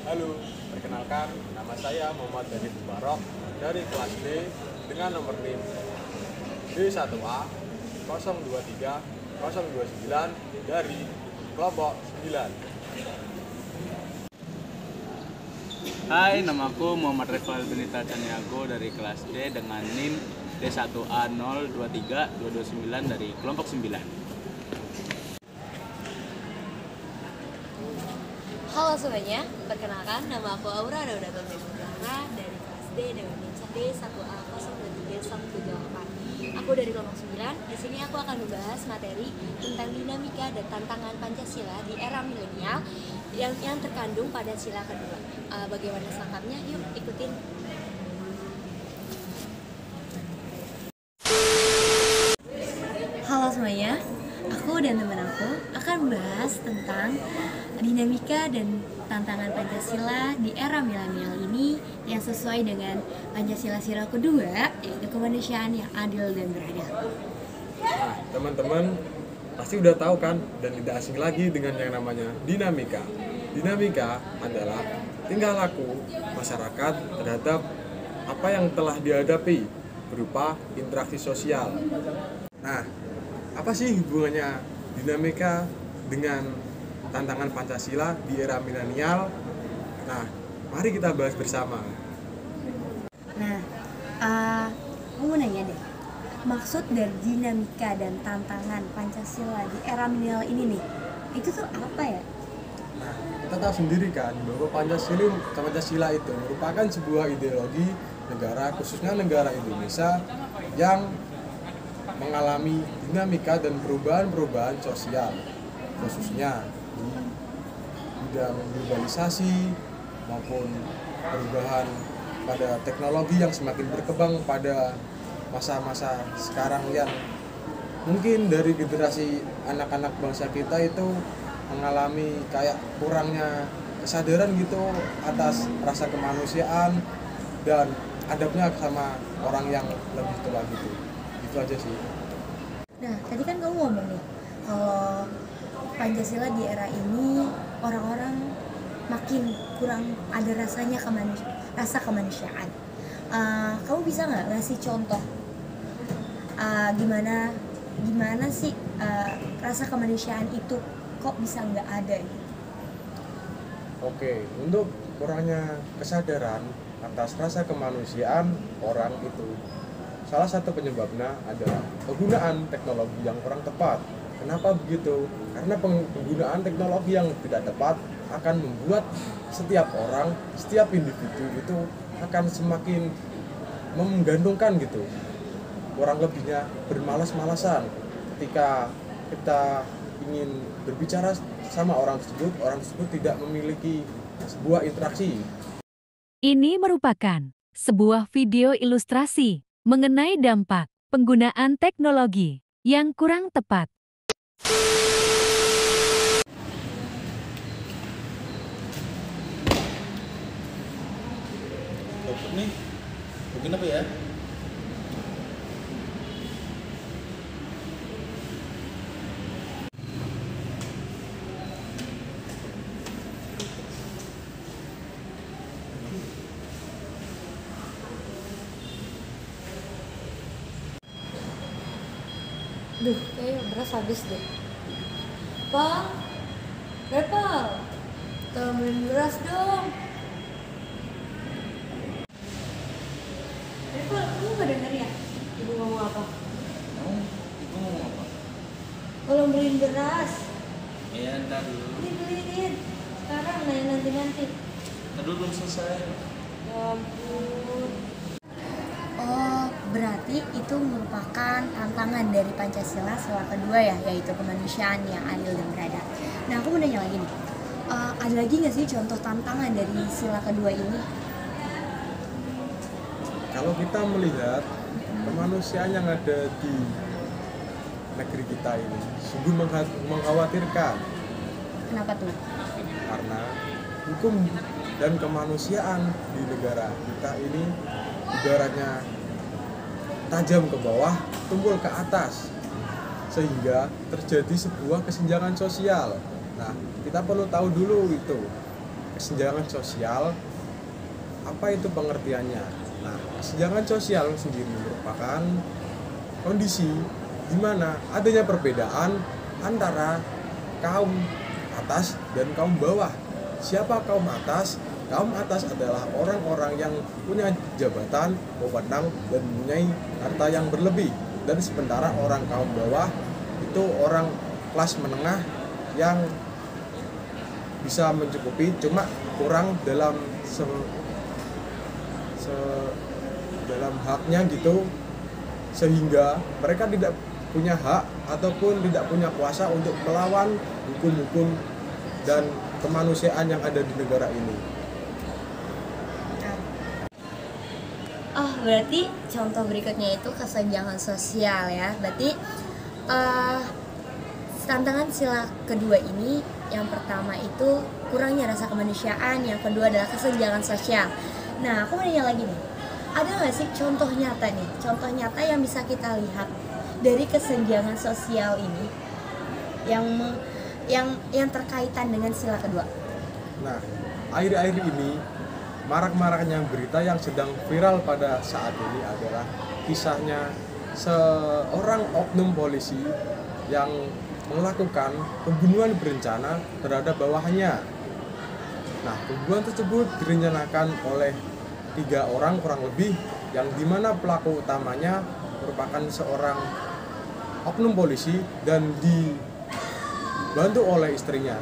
Halo, perkenalkan nama saya Muhammad Dani Mubarok dari kelas D dengan nomor NIM D1A 023 029 dari kelompok 9. Hai, namaku Muhammad Reval Benita Caniago dari kelas D dengan NIM D1A 023 229 dari kelompok 9. Halo semuanya, perkenalkan nama aku Aura Daudatul Mebutara dari kelas D dengan NIM D1A 023 178. Aku dari kelompok 9. Di sini aku akan membahas materi tentang dinamika dan tantangan Pancasila di era milenial yang terkandung pada sila kedua. Bagaimana selengkapnya? Yuk ikutin. Halo semuanya, aku dan teman aku akan membahas tentang dinamika dan tantangan Pancasila di era milenial ini yang sesuai dengan Pancasila sila kedua, yaitu kemanusiaan yang adil dan beradab. Nah, teman-teman pasti udah tahu kan dan tidak asing lagi dengan yang namanya dinamika. Dinamika adalah tingkah laku masyarakat terhadap apa yang telah dihadapi berupa interaksi sosial. Nah, apa sih hubungannya dinamika dengan tantangan Pancasila di era milenial? Nah, mari kita bahas bersama. Nah, aku mau nanya deh, maksud dari dinamika dan tantangan Pancasila di era milenial ini nih, itu tuh apa ya? Nah, kita tahu sendiri kan bahwa Pancasila itu merupakan sebuah ideologi negara, khususnya negara Indonesia yang mengalami dinamika dan perubahan-perubahan sosial, khususnya di bidang globalisasi maupun perubahan pada teknologi yang semakin berkembang pada masa-masa sekarang yang mungkin dari generasi anak-anak bangsa kita itu mengalami kayak kurangnya kesadaran gitu atas rasa kemanusiaan dan adabnya sama orang yang lebih tua gitu. Itu aja sih. Nah, tadi kan kamu ngomong nih, kalau Pancasila di era ini orang-orang makin kurang ada rasa kemanusiaan. Kamu bisa nggak ngasih contoh gimana sih rasa kemanusiaan itu kok bisa nggak ada gitu? Oke, untuk kurangnya kesadaran atas rasa kemanusiaan orang itu, salah satu penyebabnya adalah penggunaan teknologi yang kurang tepat. Kenapa begitu? Karena penggunaan teknologi yang tidak tepat akan membuat setiap orang, setiap individu itu akan semakin menggantungkan gitu. Kurang lebihnya bermalas-malasan ketika kita ingin berbicara sama orang tersebut tidak memiliki sebuah interaksi. Ini merupakan sebuah video ilustrasi mengenai dampak penggunaan teknologi yang kurang tepat. Dokter nih, mungkin apa ya? Duh, kayaknya beras habis deh. Pak, Repal, temenin beras dong. Repal, kamu gak denger ya? Ibu ngomong apa? Ibu ngomong apa? Tolong beliin beras. Iya, ntar dulu. Beliin. Sekarang nanti. Ntar dulu belum selesai. Ya ampun. Oh, berarti itu merupakan tantangan dari Pancasila sila kedua ya, yaitu kemanusiaan yang adil dan beradab. Nah, aku mau nanya lagi nih, ada lagi nggak sih contoh tantangan dari sila kedua ini? Kalau kita melihat kemanusiaan yang ada di negeri kita ini sungguh mengkhawatirkan. Kenapa tuh? Karena hukum dan kemanusiaan di negara kita ini ibaratnya tajam ke bawah, tumpul ke atas, sehingga terjadi sebuah kesenjangan sosial. Nah, kita perlu tahu dulu itu kesenjangan sosial. Apa itu pengertiannya? Nah, kesenjangan sosial sendiri merupakan kondisi di mana adanya perbedaan antara kaum atas dan kaum bawah. Siapa kaum atas? Kaum atas adalah orang-orang yang punya jabatan, wewenang, dan mempunyai harta yang berlebih. Dan sementara orang kaum bawah itu orang kelas menengah yang bisa mencukupi, cuma kurang dalam dalam haknya gitu, sehingga mereka tidak punya hak ataupun tidak punya kuasa untuk melawan hukum-hukum dan kemanusiaan yang ada di negara ini. Oh, berarti contoh berikutnya itu kesenjangan sosial ya. Berarti tantangan sila kedua ini, yang pertama itu kurangnya rasa kemanusiaan, yang kedua adalah kesenjangan sosial. Nah, aku mau nanya lagi nih, ada nggak sih contoh nyata yang bisa kita lihat dari kesenjangan sosial ini yang terkaitan dengan sila kedua? Nah, akhir-akhir ini marak-maraknya berita yang sedang viral pada saat ini adalah kisahnya seorang oknum polisi yang melakukan pembunuhan berencana terhadap bawahannya. Nah, pembunuhan tersebut direncanakan oleh 3 orang kurang lebih, yang dimana pelaku utamanya merupakan seorang oknum polisi dan dibantu oleh istrinya.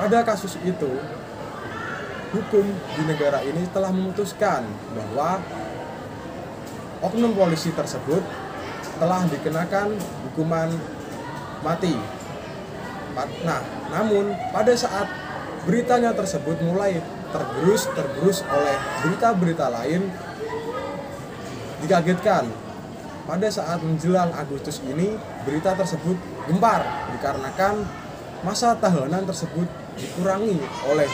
Pada kasus itu, hukum di negara ini telah memutuskan bahwa oknum polisi tersebut telah dikenakan hukuman mati. Nah, namun pada saat beritanya tersebut mulai tergerus oleh berita-berita lain, dikagetkan pada saat menjelang Agustus ini berita tersebut gempar dikarenakan masa tahanan tersebut dikurangi oleh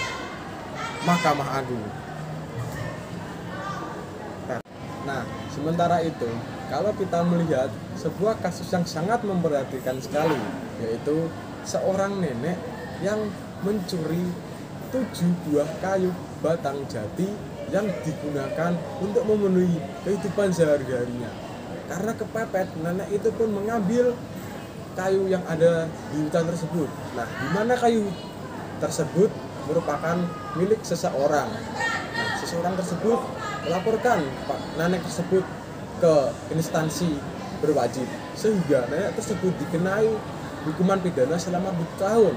Mahkamah Agung. Nah, sementara itu, kalau kita melihat sebuah kasus yang sangat memperhatikan sekali, yaitu seorang nenek yang mencuri 7 buah kayu batang jati yang digunakan untuk memenuhi kehidupan sehari-harinya. Karena kepepet, nenek itu pun mengambil kayu yang ada di hutan tersebut. Nah, di mana kayu tersebut merupakan milik seseorang. Nah, seseorang tersebut melaporkan nenek tersebut ke instansi berwajib, sehingga nenek tersebut dikenai hukuman pidana selama 2 tahun.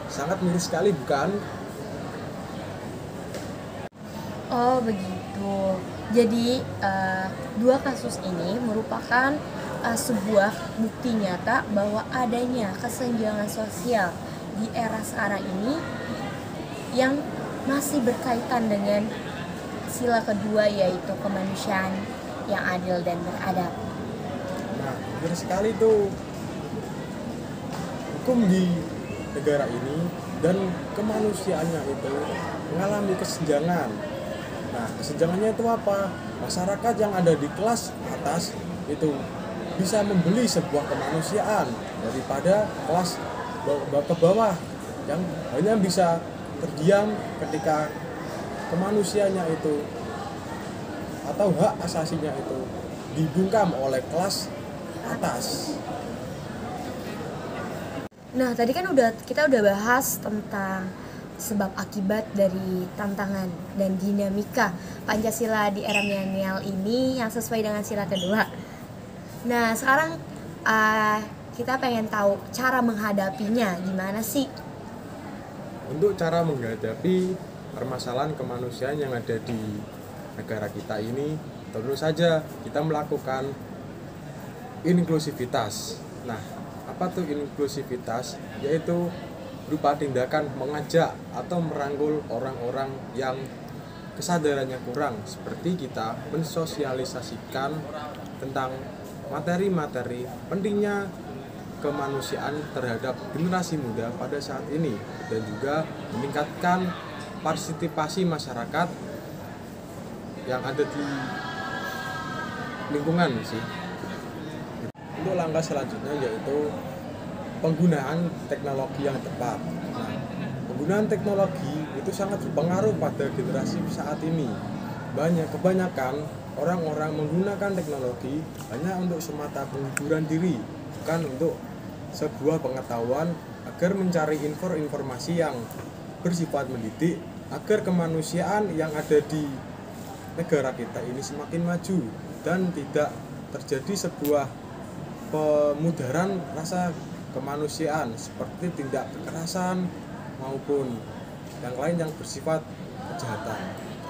Sangat miris sekali, bukan? Oh begitu. Jadi 2 kasus ini merupakan sebuah bukti nyata bahwa adanya kesenjangan sosial di era sekarang ini yang masih berkaitan dengan sila kedua, yaitu kemanusiaan yang adil dan beradab. Nah, benar sekali tuh, hukum di negara ini dan kemanusiaannya itu mengalami kesenjangan. Nah, kesenjangannya itu apa? Masyarakat yang ada di kelas atas itu bisa membeli sebuah kemanusiaan daripada kelas ke bawah yang hanya bisa terdiam ketika kemanusiaannya itu atau hak asasinya itu dibungkam oleh kelas atas. Nah, tadi kan kita udah bahas tentang sebab akibat dari tantangan dan dinamika Pancasila di era milenial ini yang sesuai dengan sila kedua. Nah, sekarang kita pengen tahu cara menghadapinya gimana sih? Untuk cara menghadapi permasalahan kemanusiaan yang ada di negara kita ini, tentu saja kita melakukan inklusivitas. Nah, apa tuh inklusivitas? Yaitu berupa tindakan mengajak atau merangkul orang-orang yang kesadarannya kurang, seperti kita mensosialisasikan tentang materi-materi pentingnya kemanusiaan terhadap generasi muda pada saat ini, dan juga meningkatkan partisipasi masyarakat yang ada di lingkungan sih. Untuk langkah selanjutnya yaitu penggunaan teknologi yang tepat. Nah, penggunaan teknologi itu sangat berpengaruh pada generasi saat ini. Kebanyakan orang-orang menggunakan teknologi hanya untuk semata penghiburan diri, bukan untuk sebuah pengetahuan agar mencari informasi yang bersifat mendidik agar kemanusiaan yang ada di negara kita ini semakin maju dan tidak terjadi sebuah pemudaran rasa kemanusiaan seperti tindak kekerasan maupun yang lain yang bersifat kejahatan.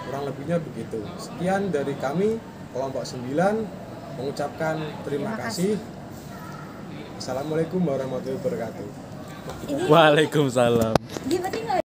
Kurang lebihnya begitu. Sekian dari kami kelompok 9 mengucapkan terima kasih. Assalamualaikum warahmatullahi wabarakatuh. Waalaikumsalam. Dia berarti nggak